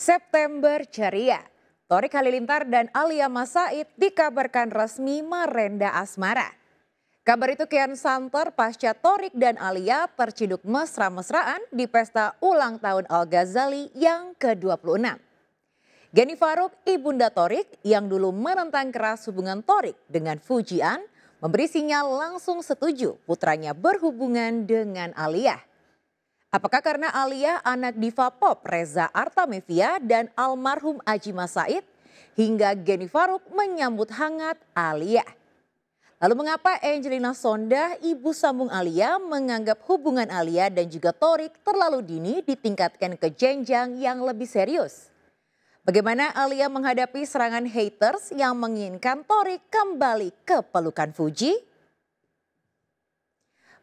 September ceria. Torik Halilintar dan Alia Mas Said dikabarkan resmi merenda asmara. Kabar itu kian santer pasca Torik dan Alia terciduk mesra-mesraan di pesta ulang tahun Al-Ghazali yang ke-26. Geni Faruk, ibunda Torik yang dulu menentang keras hubungan Torik dengan Fujian, memberi sinyal langsung setuju putranya berhubungan dengan Alia. Apakah karena Alia anak diva pop Reza Artamevia dan almarhum Aji Mas Said, hingga Geni Faruk menyambut hangat Alia? Lalu mengapa Angelina Sondakh, ibu sambung Alia, menganggap hubungan Alia dan juga Torik terlalu dini ditingkatkan ke jenjang yang lebih serius? Bagaimana Alia menghadapi serangan haters yang menginginkan Torik kembali ke pelukan Fuji?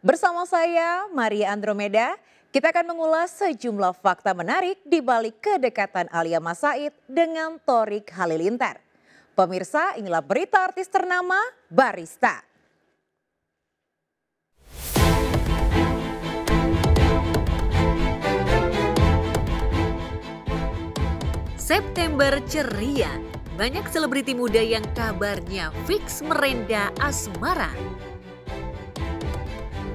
Bersama saya Maria Andromeda, kita akan mengulas sejumlah fakta menarik di balik kedekatan Alia Mas Said dengan Torik Halilintar. Pemirsa, inilah berita artis ternama Barista. September ceria, banyak selebriti muda yang kabarnya fix merenda asmara.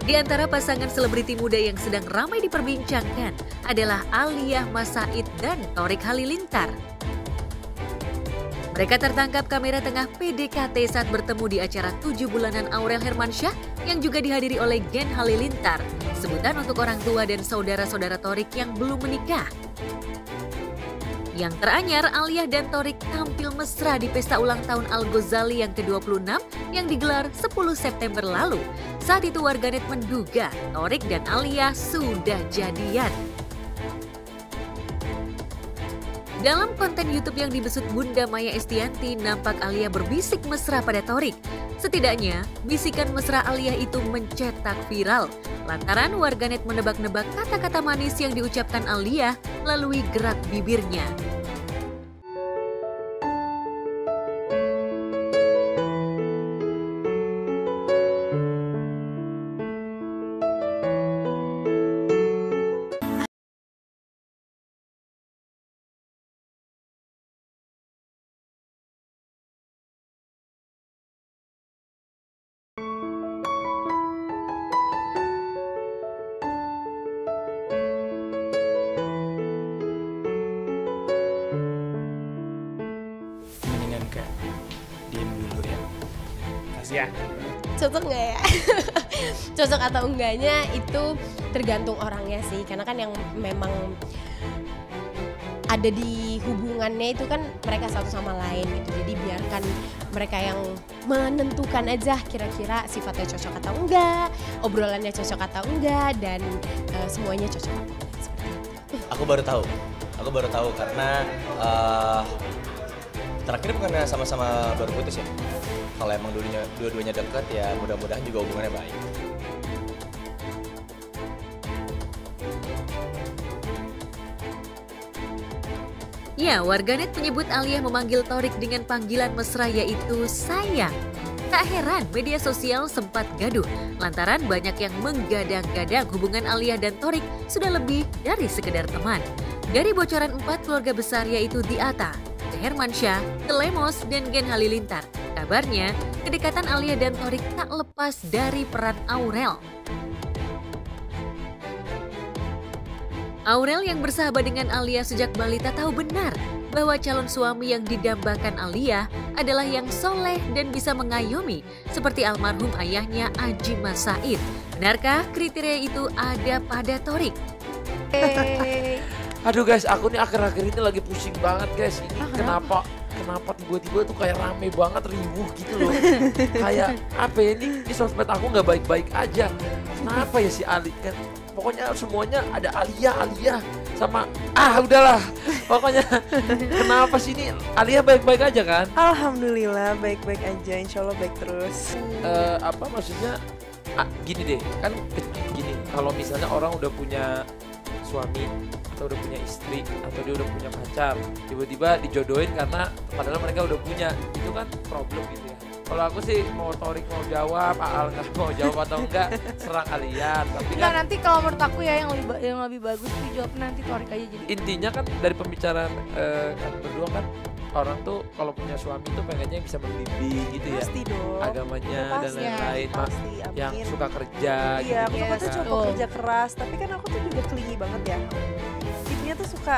Di antara pasangan selebriti muda yang sedang ramai diperbincangkan adalah Alia Mas Said dan Torik Halilintar. Mereka tertangkap kamera tengah PDKT saat bertemu di acara 7 bulanan Aurel Hermansyah yang juga dihadiri oleh Gen Halilintar, sebutan untuk orang tua dan saudara-saudara Torik yang belum menikah. Yang teranyar, Alia dan Torik tampil mesra di pesta ulang tahun Al-Ghazali yang ke-26 yang digelar 10 September lalu. Saat itu warganet menduga Torik dan Alia sudah jadian. Dalam konten YouTube yang dibesut Bunda Maya Estianti, nampak Alia berbisik mesra pada Torik. Setidaknya, bisikan mesra Alia itu mencetak viral lantaran warganet menebak-nebak kata-kata manis yang diucapkan Alia melalui gerak bibirnya. Mendingan kayak diem dulu ya. Kasih ya. Cocok nggak ya? Cocok atau enggaknya itu tergantung orangnya sih. Karena kan yang memang ada di hubungannya itu kan mereka satu sama lain gitu. Jadi biarkan mereka yang menentukan aja kira-kira sifatnya cocok atau enggak, obrolannya cocok atau enggak, dan semuanya cocok atau enggak, seperti itu. Aku baru tahu karena terakhir bukannya sama-sama baru putus ya. Kalau emang dua-duanya dekat ya mudah-mudahan juga hubungannya baik. Ya, warganet menyebut Alia memanggil Torik dengan panggilan mesra yaitu sayang. Tak heran media sosial sempat gaduh lantaran banyak yang menggadang-gadang hubungan Alia dan Torik sudah lebih dari sekedar teman. Dari bocoran 4 keluarga besar yaitu The Atta, The Hermansyah, The Lemos, dan Gen Halilintar, kabarnya kedekatan Alia dan Torik tak lepas dari peran Aurel. Aurel yang bersahabat dengan Alia sejak balita tahu benar bahwa calon suami yang didambakan Alia adalah yang soleh dan bisa mengayomi seperti almarhum ayahnya Aji Mas Said. Benarkah kriteria itu ada pada Torik? Aduh guys, aku nih akhir-akhir ini lagi pusing banget guys. Ini kenapa tiba-tiba tuh kayak rame banget, riuh gitu loh. Kayak apa ya, ini sosmed aku nggak baik-baik aja. Kenapa ya si Ali kan? Pokoknya semuanya ada Alia sama udahlah. Pokoknya kenapa sih ini Alia baik-baik aja kan? Alhamdulillah baik-baik aja, insya Allah baik terus. Apa maksudnya? Gini deh, kan gini. Kalau misalnya orang udah punya suami atau udah punya istri atau dia udah punya pacar, tiba-tiba dijodohin karena padahal mereka udah punya, itu kan problem gitu ya. Kalau aku sih mau Torik mau jawab, Aal nggak mau jawab atau enggak, serang kalian. Tapi Enggak, kan nanti kalau menurut aku ya yang lebih bagus tuh jawab nanti Torik aja jadi. intinya kan dari pembicaraan kan berdua kan orang tuh kalau punya suami tuh pengennya bisa membimbing gitu ya. Pasti dong. Agamanya Udah dan pasti, lain-lain. pasti, amin. Yang suka kerja Iya, aku gitu. suka tuh kan. cowok kerja keras, tapi kan aku tuh juga clingy banget ya. Tipenya tuh suka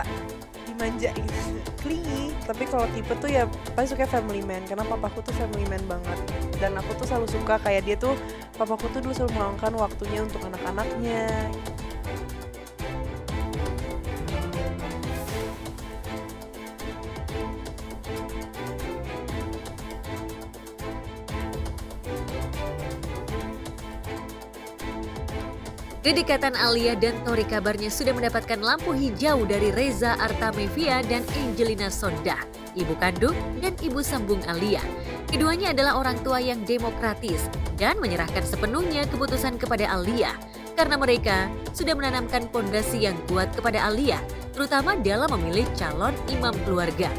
dimanja gitu, clingy. Tapi kalau tipe tuh ya pasti suka family man, karena papaku tuh family man banget. Dan aku tuh selalu suka kayak dia tuh, papaku tuh dulu selalu meluangkan waktunya untuk anak-anaknya. Kedekatan Alia dan Torik kabarnya sudah mendapatkan lampu hijau dari Reza Artamevia dan Angelina Sondakh, ibu kandung dan ibu sambung Alia. Keduanya adalah orang tua yang demokratis dan menyerahkan sepenuhnya keputusan kepada Alia karena mereka sudah menanamkan pondasi yang kuat kepada Alia, terutama dalam memilih calon imam keluarga.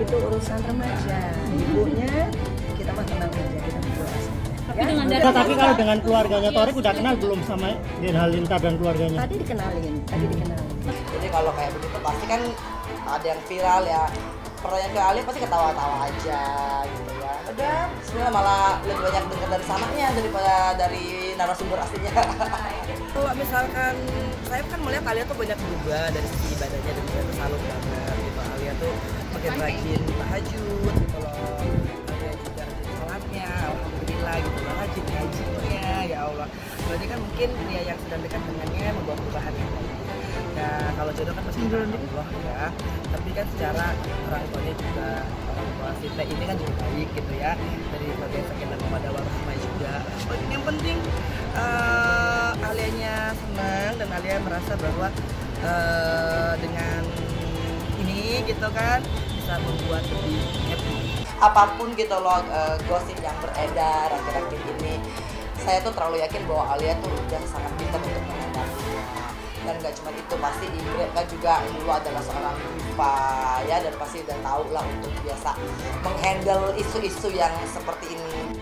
Itu urusan remaja, ibunya kita mah tenang aja, kita berdoa saja. Ya? Tapi kalau dengan keluarganya Torik udah kenal belum sama Den Halilintar dan keluarganya? Tadi dikenalin. Jadi kalau kayak begitu pasti kan ada yang viral ya. Pertanyaan ke Ali pasti ketawa-tawa aja gitu ya. Udah, sebenarnya malah lebih banyak dengar dari sananya daripada dari narasumber aslinya. Kalau misalkan saya kan melihat Alia tuh banyak juga dari sisi ibadahnya dan juga salut banget gitu. Alia tuh makin rajin tahajud gitu loh. Alia juga rajin sholatnya, alhamdulillah gitu loh, rajin ngajinya, ya Allah. Berarti kan mungkin dia yang sedang dekat dengannya membawa perubahan yang baik. Nah kalau jodoh kan pasti Allah ya. Tapi kan secara orang tuanya juga, orang tua kita ini kan juga baik gitu ya. Dari bagian sakinah mawaddah warahmah juga. Yang penting Alianya senang dan Alia merasa bahwa dengan ini gitu kan bisa membuat lebih happy. Apapun gitu loh gosip yang beredar akhir-akhir ini, saya tuh terlalu yakin bahwa Alia tuh udah sangat pintar untuk menghadapinya. Dan gak cuma itu, pasti Ingrid kan juga dulu adalah seorang diva ya, dan pasti udah tahu lah untuk biasa menghandle isu-isu yang seperti ini.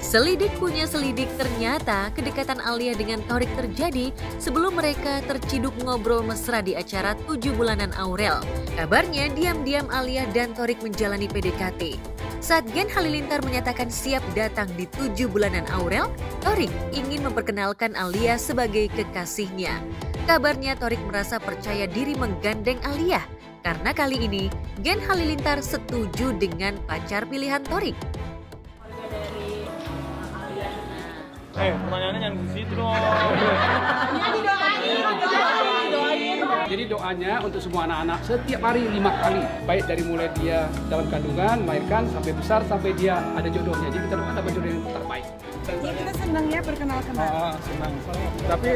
Selidik punya selidik, ternyata kedekatan Alia dengan Torik terjadi sebelum mereka terciduk ngobrol mesra di acara 7 bulanan Aurel. Kabarnya diam-diam Alia dan Torik menjalani PDKT. Saat Gen Halilintar menyatakan siap datang di 7 bulanan Aurel, Torik ingin memperkenalkan Alia sebagai kekasihnya. Kabarnya Torik merasa percaya diri menggandeng Alia karena kali ini Gen Halilintar setuju dengan pacar pilihan Torik. Pertanyaannya jangan ke situ dong. Jadi doanya untuk semua anak-anak setiap hari 5 kali, baik dari mulai dia dalam kandungan, melahirkan sampai besar sampai dia ada jodohnya. Jadi kita doa dapat jodoh yang terbaik. Ya, kita senang ya berkenal-kenal. Senang. Tapi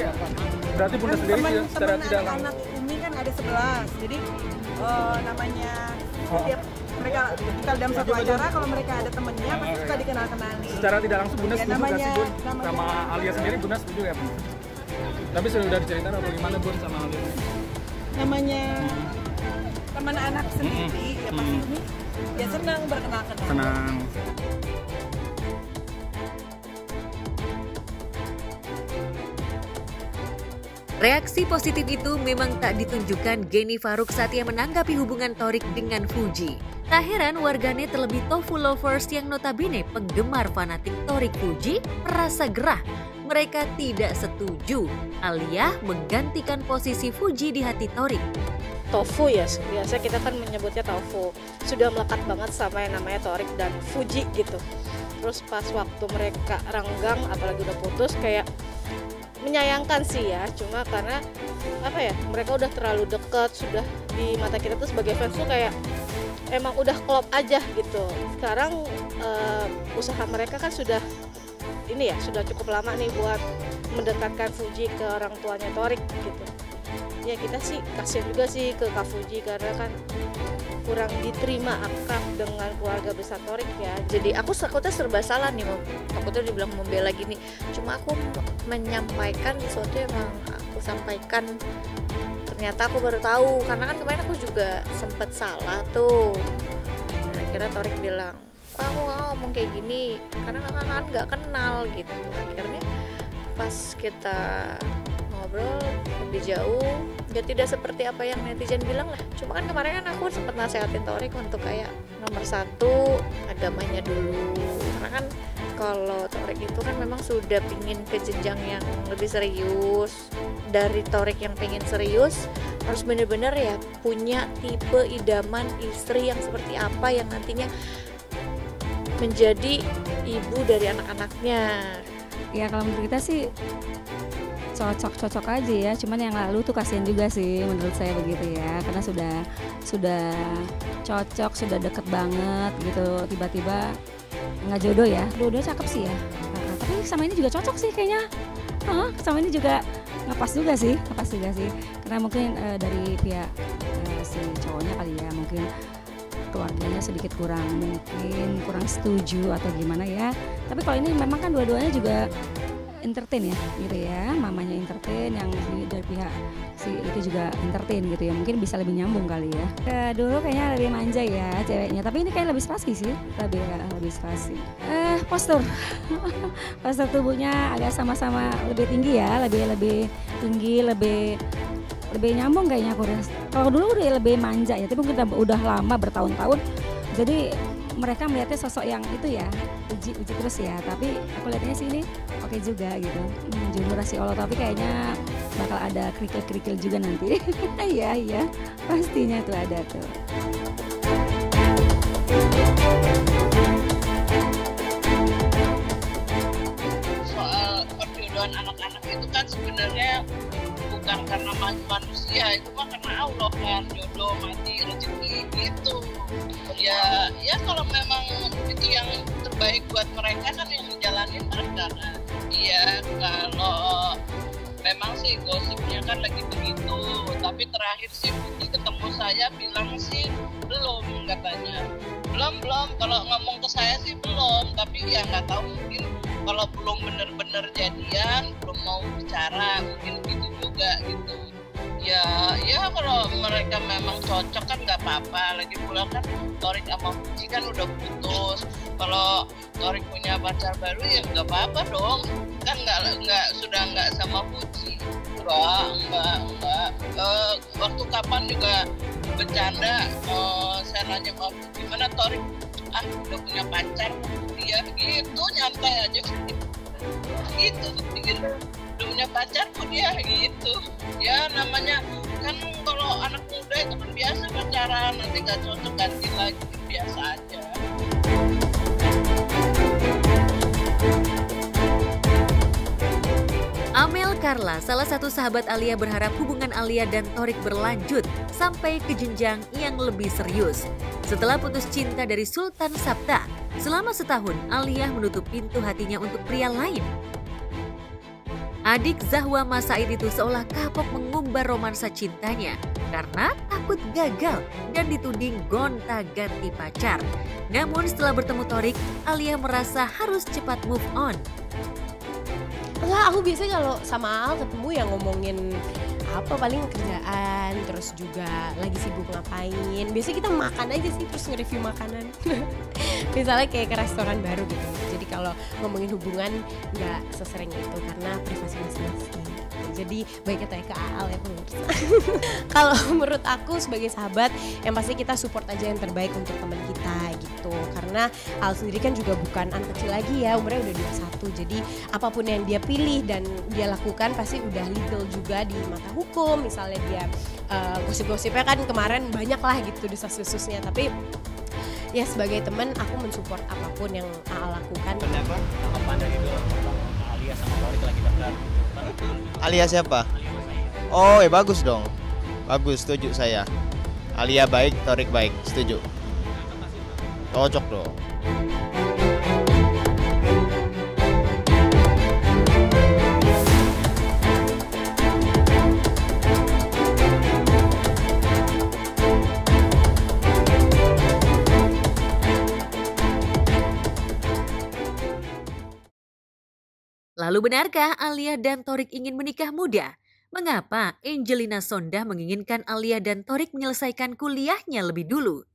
berarti Bunda sendiri secara tidak langsung. Anak Umi kan ada 11, jadi namanya setiap mereka kita dalam satu acara, kalau mereka ada temennya pasti suka dikenal-kenalin. Secara tidak langsung Bunda Ya, setuju nggak sih Bun? namanya- Sama Alia sendiri Bunda setuju ya Bun? Tapi sudah diceritain apa gimana Bun sama Alia? Namanya teman anak sendiri, ya pasti Umi ya senang berkenal-kenal. Senang. Reaksi positif itu memang tak ditunjukkan Geni Faruk saat ia menanggapi hubungan Torik dengan Fuji. Tak heran warganet terlebih tofu lovers yang notabene penggemar fanatik Torik Fuji merasa gerah. Mereka tidak setuju Alia menggantikan posisi Fuji di hati Torik. Tofu ya, biasa kita kan menyebutnya tofu. Sudah melekat banget sama yang namanya Torik dan Fuji gitu. Terus pas waktu mereka renggang, apalagi udah putus, kayak menyayangkan sih ya. Cuma karena apa ya, mereka udah terlalu dekat, sudah di mata kita tuh sebagai fans tuh kayak emang udah klop aja gitu. Sekarang usaha mereka kan sudah ini ya, sudah cukup lama nih buat mendekatkan Fuji ke orang tuanya Torik gitu. Ya kita sih kasihan juga sih ke Kak Fuji karena kan kurang diterima akrab dengan keluarga besar Torik ya. Jadi aku takutnya serba salah nih, takutnya dibilang membela gini. Cuma aku menyampaikan sesuatu yang aku sampaikan. Ternyata aku baru tahu karena kan kemarin aku juga sempat salah tuh. Dan akhirnya Torik bilang, aku nggak ngomong kayak gini karena kan nggak kenal gitu. Akhirnya pas kita ngobrol lebih jauh, ya tidak seperti apa yang netizen bilang lah. Cuma kan kemarin kan aku sempat nasehatin Torik untuk kayak nomor 1 agamanya dulu, karena kan kalau Torik itu kan memang sudah pingin ke jenjang yang lebih serius. Dari Torik yang pengen serius harus bener-bener ya punya tipe idaman istri yang seperti apa yang nantinya menjadi ibu dari anak-anaknya. Ya kalau menurut kita sih cocok aja ya, cuman yang lalu tuh kasihan juga sih menurut saya begitu ya, karena sudah cocok, sudah deket banget gitu, tiba-tiba nggak jodoh ya. Dua-dua cakep sih ya, tapi sama ini juga cocok sih kayaknya, sama ini juga ngepas juga sih, karena mungkin dari pihak si cowoknya kali ya, mungkin keluarganya sedikit kurang setuju atau gimana ya. Tapi kalau ini memang kan dua-duanya juga entertain ya gitu ya, mamanya entertain, yang dari pihak si itu juga entertain gitu ya, mungkin bisa lebih nyambung kali ya. Dulu kayaknya lebih manja ya ceweknya, tapi ini kayak lebih spasi sih, lebih spasi. Postur postur tubuhnya agak sama-sama lebih tinggi ya, lebih tinggi, lebih nyambung kayaknya aku. Kalau dulu udah lebih manja ya, tapi mungkin udah lama bertahun-tahun, jadi mereka melihatnya sosok yang itu ya, uji terus ya. Tapi aku lihatnya sih ini oke juga gitu. Jujur si Allah, tapi kayaknya bakal ada kerikil-kerikil juga nanti. Iya, pastinya tuh ada tuh. Soal perjodohan anak-anak itu kan sebenarnya bukan karena manusia, itu mah karena Allah kan, jodoh, mati, rezeki gitu. Ya kalau memang itu yang terbaik buat mereka kan yang dijalanin mereka kan. Iya, kalau memang sih gosipnya kan lagi begitu, tapi terakhir si Fuji ketemu saya bilang sih belum katanya. Belum, kalau ngomong ke saya sih belum, tapi ya nggak tahu, mungkin kalau belum bener-bener jadian, belum mau bicara, mungkin gitu juga gitu. Ya kalau mereka memang cocok kan nggak apa-apa. Lagi pula kan Torik sama Fuji kan udah putus. Kalau Torik punya pacar baru ya nggak apa-apa dong. Kan sudah nggak sama Fuji. Enggak. Waktu kapan juga bercanda, saya nanya sama Fuji, gimana Torik? Udah punya pacar dia gitu, nyantai aja gitu. Udah punya pacar pun dia gitu. Ya namanya kan kalau anak muda itu kan biasa pacaran, nanti gak cocok ganti lagi, biasa aja. Amel Carla, salah satu sahabat Alia, berharap hubungan Alia dan Torik berlanjut sampai ke jenjang yang lebih serius. Setelah putus cinta dari Sultan Sabta, selama setahun Alia menutup pintu hatinya untuk pria lain. Adik Zahwa Masaid itu seolah kapok mengumbar romansa cintanya karena takut gagal dan dituding gonta-ganti pacar. Namun setelah bertemu Torik, Alia merasa harus cepat move on. Enggak, aku biasanya kalau sama Al ketemu ya ngomongin apa, paling kerjaan, terus juga lagi sibuk ngapain. Biasanya kita makan aja sih, terus nge-review makanan. Misalnya kayak ke restoran baru gitu. Jadi kalau ngomongin hubungan nggak sesering itu karena privasi masing-masing. Jadi baiknya tanya ke Al ya pemirsa. Kalau menurut aku sebagai sahabat, yang pasti kita support aja yang terbaik untuk teman kita gitu. Karena Al sendiri kan juga bukan anak kecil lagi ya, umurnya udah 21. Jadi apapun yang dia pilih dan dia lakukan pasti udah legal juga di mata hukum. Misalnya dia gosip-gosipnya kan kemarin banyak lah gitu desas-desusnya. Tapi ya sebagai teman aku mensupport apapun yang Al lakukan. Tanggapan dari Alia sama Torik lagi dekat. Alia siapa? Oh, bagus dong. Bagus, setuju saya. Alia baik, Torik baik, setuju. Cocok dong. Lalu benarkah Alia dan Thorik ingin menikah muda? Mengapa Angelina Sondah menginginkan Alia dan Thorik menyelesaikan kuliahnya lebih dulu?